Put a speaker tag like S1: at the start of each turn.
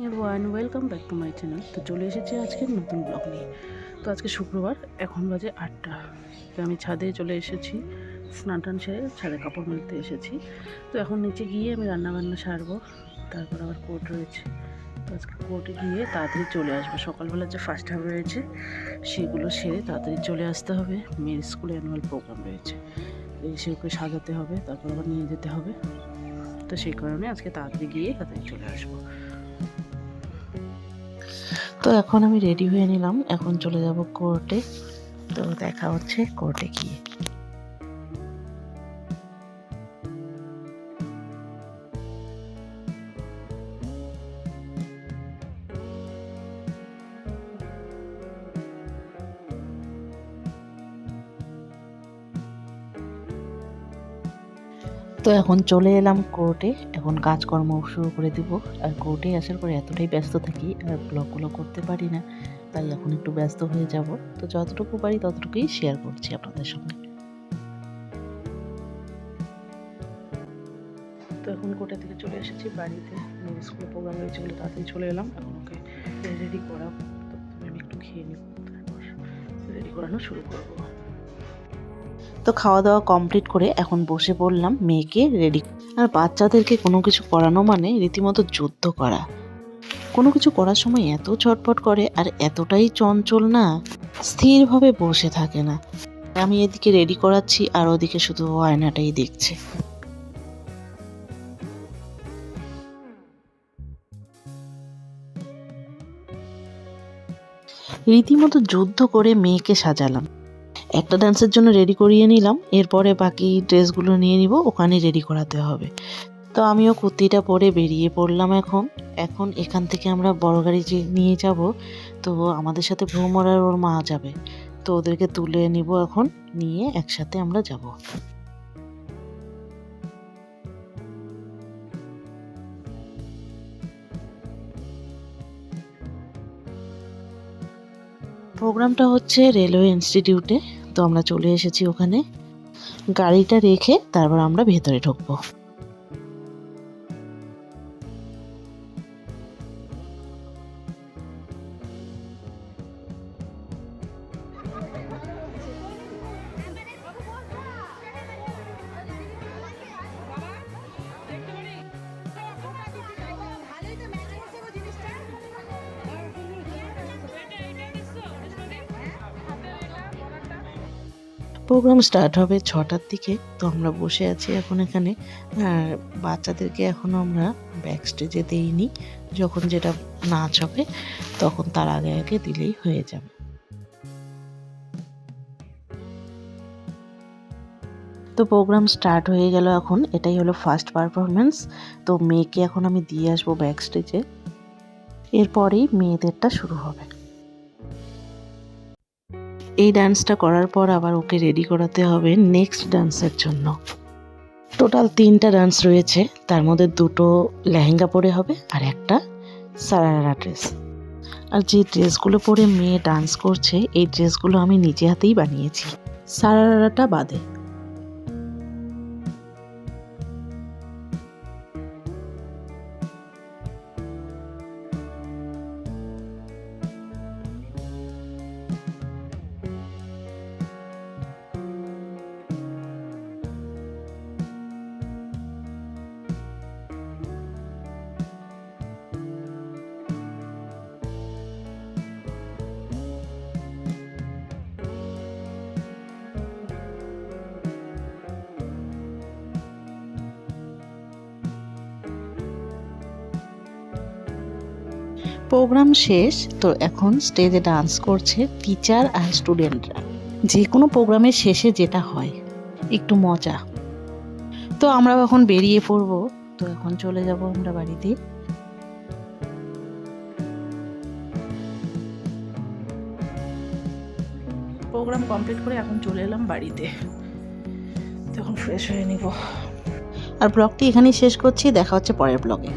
S1: Everyone, welcome back to my channel. তো চলে এসেছি আজকের নতুন ব্লগ নিয়ে। তো আজকে শুক্রবার, এখন বাজে 8টা। তো আমি ছাদে চলে এসেছি, স্নান টান সেরে ছাদে কাপড় মেলতে এসেছি। তো এখন নিচে গিয়ে আমি রান্নাবান্না সারবো, তারপর আবার কোর্ট রয়েছে। তো আজকে কোর্টে গিয়ে তাড়াতাড়ি চলে আসবো। সকালবেলা যে ফার্স্ট হাফ রয়েছে সেগুলো সেরে তাড়াতাড়ি চলে আসতে হবে। মেয়ের স্কুলে অ্যানুয়াল প্রোগ্রাম রয়েছে, এসে ওকে সাজাতে হবে, তারপর আবার নিয়ে যেতে হবে। তো সেই কারণে আজকে তাড়াতাড়ি গিয়ে তাড়াতাড়ি চলে আসবো। তো এখন আমি রেডি হয়ে নিলাম, এখন চলে যাব কোর্টে। তো দেখা হচ্ছে কোর্টে গিয়ে। তো এখন চলে এলাম কোর্টে, এখন কাজকর্ম শুরু করে দিব। আর কোর্টে আসার পরে এতটাই ব্যস্ত থাকি আর ব্লগগুলো করতে পারি না, তাই এখন একটু ব্যস্ত হয়ে যাব। তো যতটুকু পারি ততটুকুই শেয়ার করছি আপনাদের সঙ্গে। তো এখন কোর্টে থেকে চলে এসেছি বাড়িতে। মেয়ের স্কুলে প্রোগ্রাম রয়েছে বলে তাড়াতাড়ি চলে এলাম। এখন ওকে রেডি করা, তো আমি একটু খেয়ে নিব, তারপর রেডি করানো শুরু করবো। তো খাওয়া দাওয়া কমপ্লিট করে এখন বসে পড়লাম মেয়েকে রেডি। আর বাচ্চাদেরকে কোনো কিছু করানো মানে রীতিমতো যুদ্ধ করা। কোনো কিছু করার সময় এত ছটফট করে আর এতটাই চঞ্চল না, স্থিরভাবে বসে থাকে না। আমি এদিকে রেডি করাচ্ছি আর ওদিকে শুধু আয়নাটাই দেখছে। রীতিমতো যুদ্ধ করে মেয়েকে সাজালাম। একটা ডান্সের জন্য রেডি করিয়ে নিলাম, এরপরে বাকি ড্রেসগুলো নিয়ে নিব, ওখানে রেডি করাতে হবে। তো আমিও কুর্তিটা পরে বেরিয়ে পড়লাম। এখন এখান থেকে আমরা বড় গাড়ি নিয়ে যাব। তো আমাদের সাথে ভ্রমর আর ওর মা যাবে, তো ওদেরকে তুলে নিব, এখন নিয়ে একসাথে আমরা যাব। প্রোগ্রামটা হচ্ছে রেলওয়ে ইনস্টিটিউটে। তো আমরা চলে এসেছি ওখানে, গাড়িটা রেখে তারপর আমরা ভেতরে ঢুকবো। প্রোগ্রাম স্টার্ট হবে 6টার দিকে। তো আমরা বসে আছি এখন এখানে। আর বাচ্চাদেরকে এখনও আমরা ব্যাক স্টেজে দিইনি, যখন যেটা নাচ হবে তখন তার আগে আগে দিলেই হয়ে যাবে। তো প্রোগ্রাম স্টার্ট হয়ে গেল, এখন এটাই হলো ফার্স্ট পারফরমেন্স। তো মেয়েকে এখন আমি দিয়ে আসবো ব্যাক স্টেজে, এরপরেই মেয়েদেরটা শুরু হবে। এই ডান্সটা করার পর আবার ওকে রেডি করাতে হবে নেক্সট ডান্সের জন্য। টোটাল 3টা ডান্স রয়েছে, তার মধ্যে 2টো লেহেঙ্গা পরে হবে আর একটা সারারা ড্রেস। আর যে ড্রেসগুলো পরে মেয়ে ডান্স করছে এই ড্রেসগুলো আমি নিজে হাতেই বানিয়েছি, সারারাটা বাদে। প্রোগ্রাম শেষ, তো এখন স্টেজে ডান্স করছে টিচার আর স্টুডেন্টরা। যে কোনো প্রোগ্রামের শেষে যেটা হয়, একটু মজা। তো আমরা এখন বেরিয়ে পড়ব। তো এখন চলে যাব আমরা বাড়িতে। প্রোগ্রাম কমপ্লিট করে এখন চলে এলাম বাড়িতে। তখন ফ্রেশ হয়ে নিব। আর ব্লগটি এখানেই শেষ করছি, দেখা হচ্ছে পরের ব্লগে।